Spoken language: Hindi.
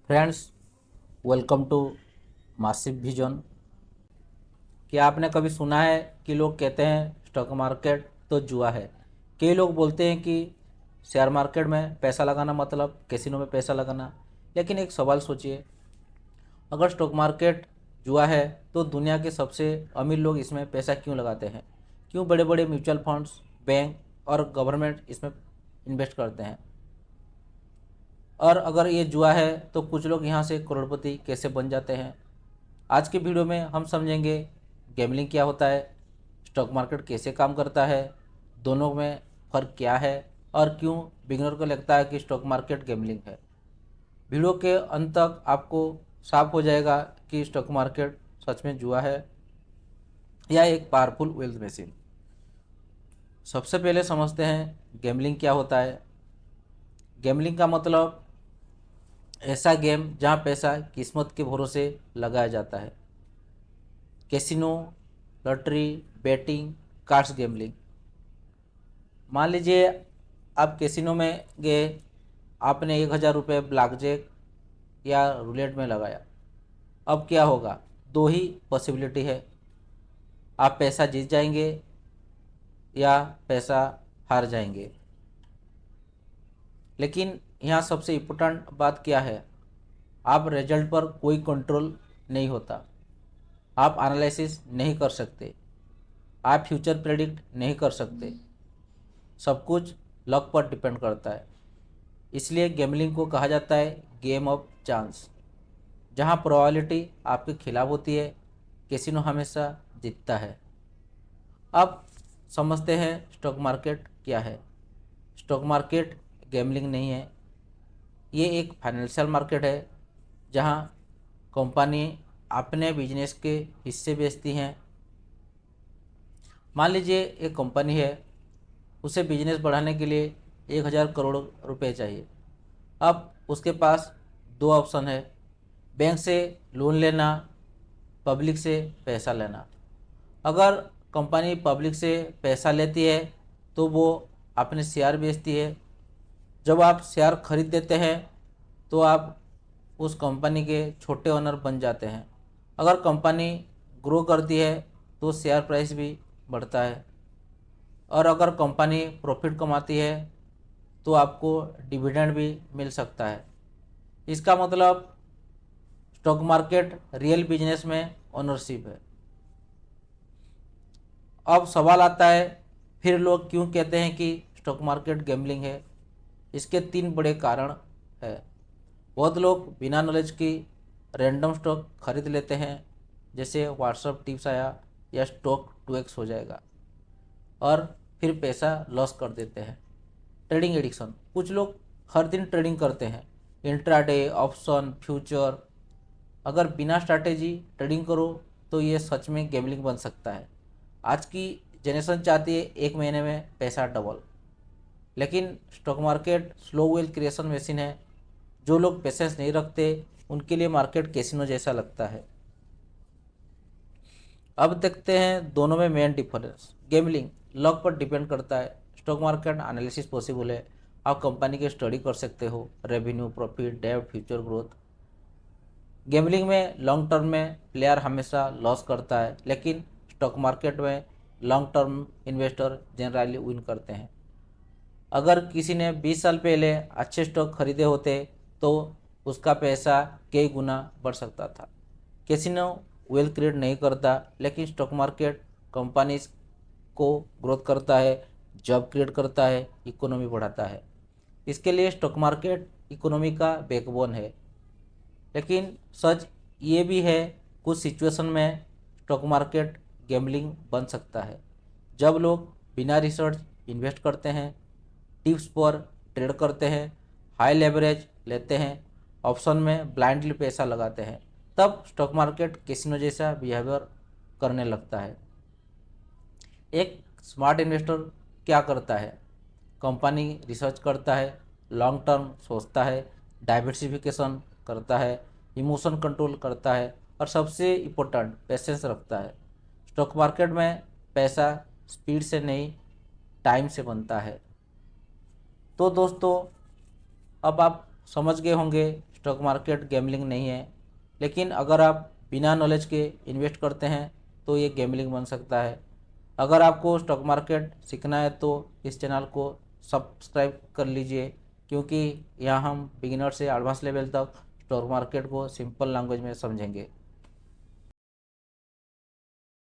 Friends, welcome to massive vision. क्या आपने कभी सुना है कि लोग कहते हैं स्टॉक मार्केट तो जुआ है। कई लोग बोलते हैं कि शेयर मार्केट में पैसा लगाना मतलब कैसीनो में पैसा लगाना। लेकिन एक सवाल सोचिए, अगर स्टॉक मार्केट जुआ है तो दुनिया के सबसे अमीर लोग इसमें पैसा क्यों लगाते हैं? क्यों बड़े बड़े म्यूचुअल फंड्स, बैंक और गवर्नमेंट इसमें इन्वेस्ट करते हैं? और अगर ये जुआ है तो कुछ लोग यहाँ से करोड़पति कैसे बन जाते हैं? आज के वीडियो में हम समझेंगे गैम्बलिंग क्या होता है, स्टॉक मार्केट कैसे काम करता है, दोनों में फ़र्क क्या है और क्यों बिगिनर को लगता है कि स्टॉक मार्केट गैम्बलिंग है। वीडियो के अंत तक आपको साफ हो जाएगा कि स्टॉक मार्केट सच में जुआ है या एक पावरफुल वेल्थ मशीन। सबसे पहले समझते हैं गैम्बलिंग क्या होता है। गैम्बलिंग का मतलब ऐसा गेम जहाँ पैसा किस्मत के भरोसे लगाया जाता है। Casino, lottery, batting, cards gambling. मान लीजिए आप कैसीनो में गए, आपने 1,000 रुपये ब्लैक जैक या रूलेट में लगाया। अब क्या होगा? दो ही पॉसिबिलिटी है, आप पैसा जीत जाएंगे या पैसा हार जाएंगे। लेकिन यहाँ सबसे इम्पोर्टेंट बात क्या है, आप रिजल्ट पर कोई कंट्रोल नहीं होता, आप एनालिसिस नहीं कर सकते, आप फ्यूचर प्रेडिक्ट नहीं कर सकते। सब कुछ लक पर डिपेंड करता है। इसलिए गैम्बलिंग को कहा जाता है गेम ऑफ चांस। जहां प्रोबेबिलिटी आपके खिलाफ होती है, कैसीनो हमेशा जीतता है। अब समझते हैं स्टॉक मार्केट क्या है। स्टॉक मार्केट गैम्बलिंग नहीं है, ये एक फाइनेंशियल मार्केट है जहां कंपनी अपने बिजनेस के हिस्से बेचती हैं। मान लीजिए एक कंपनी है, उसे बिजनेस बढ़ाने के लिए 1,000 करोड़ रुपए चाहिए। अब उसके पास दो ऑप्शन है, बैंक से लोन लेना, पब्लिक से पैसा लेना। अगर कंपनी पब्लिक से पैसा लेती है तो वो अपने शेयर बेचती है। जब आप शेयर खरीद देते हैं तो आप उस कंपनी के छोटे ओनर बन जाते हैं। अगर कंपनी ग्रो करती है तो शेयर प्राइस भी बढ़ता है, और अगर कंपनी प्रॉफिट कमाती है तो आपको डिविडेंड भी मिल सकता है। इसका मतलब स्टॉक मार्केट रियल बिजनेस में ओनरशिप है। अब सवाल आता है, फिर लोग क्यों कहते हैं कि स्टॉक मार्केट गैम्बलिंग है? इसके तीन बड़े कारण है। बहुत लोग बिना नॉलेज की रैंडम स्टॉक खरीद लेते हैं, जैसे व्हाट्सअप टिप्स आया या स्टॉक 2x हो जाएगा, और फिर पैसा लॉस कर देते हैं। ट्रेडिंग एडिक्शन, कुछ लोग हर दिन ट्रेडिंग करते हैं, इंट्राडे, ऑप्शन, फ्यूचर। अगर बिना स्ट्रैटेजी ट्रेडिंग करो तो ये सच में गैम्बलिंग बन सकता है। आज की जनरेशन चाहती है एक महीने में पैसा डबल, लेकिन stock market slow wealth creation machine है। जो लोग पेशेंस नहीं रखते उनके लिए मार्केट कैसीनो जैसा लगता है। अब देखते हैं दोनों में मेन डिफरेंस। गैम्बलिंग लक पर डिपेंड करता है, स्टॉक मार्केट एनालिसिस पॉसिबल है। आप कंपनी की स्टडी कर सकते हो, revenue, profit, debt, future growth. Gambling में लॉन्ग टर्म में प्लेयर हमेशा लॉस करता है, लेकिन स्टॉक मार्केट में long term investor generally win करते हैं। अगर किसी ने 20 साल पहले अच्छे स्टॉक खरीदे होते तो उसका पैसा कई गुना बढ़ सकता था। कैसीनो वेल्थ क्रिएट नहीं करता, लेकिन स्टॉक मार्केट कंपनीज को ग्रोथ करता है, जॉब क्रिएट करता है, इकोनॉमी बढ़ाता है। इसके लिए स्टॉक मार्केट इकोनॉमी का बैकबोन है। लेकिन सच ये भी है, कुछ सिचुएशन में स्टॉक मार्केट गैम्बलिंग बन सकता है। जब लोग बिना रिसर्च इन्वेस्ट करते हैं, टिप्स पर ट्रेड करते हैं, हाई लेवरेज लेते हैं, ऑप्शन में ब्लाइंडली पैसा लगाते हैं, तब स्टॉक मार्केट कैसीनो जैसा बिहेवियर करने लगता है। एक स्मार्ट इन्वेस्टर क्या करता है? कंपनी रिसर्च करता है, लॉन्ग टर्म सोचता है, डाइवर्सिफिकेशन करता है, इमोशन कंट्रोल करता है, और सबसे इम्पोर्टेंट पेशेंस रखता है। स्टॉक मार्केट में पैसा स्पीड से नहीं, टाइम से बनता है। तो दोस्तों, अब आप समझ गए होंगे स्टॉक मार्केट गैम्बलिंग नहीं है, लेकिन अगर आप बिना नॉलेज के इन्वेस्ट करते हैं तो ये गैम्बलिंग बन सकता है। अगर आपको स्टॉक मार्केट सीखना है तो इस चैनल को सब्सक्राइब कर लीजिए, क्योंकि यहाँ हम बिगिनर से एडवांस लेवल तक स्टॉक मार्केट को सिंपल लैंग्वेज में समझेंगे।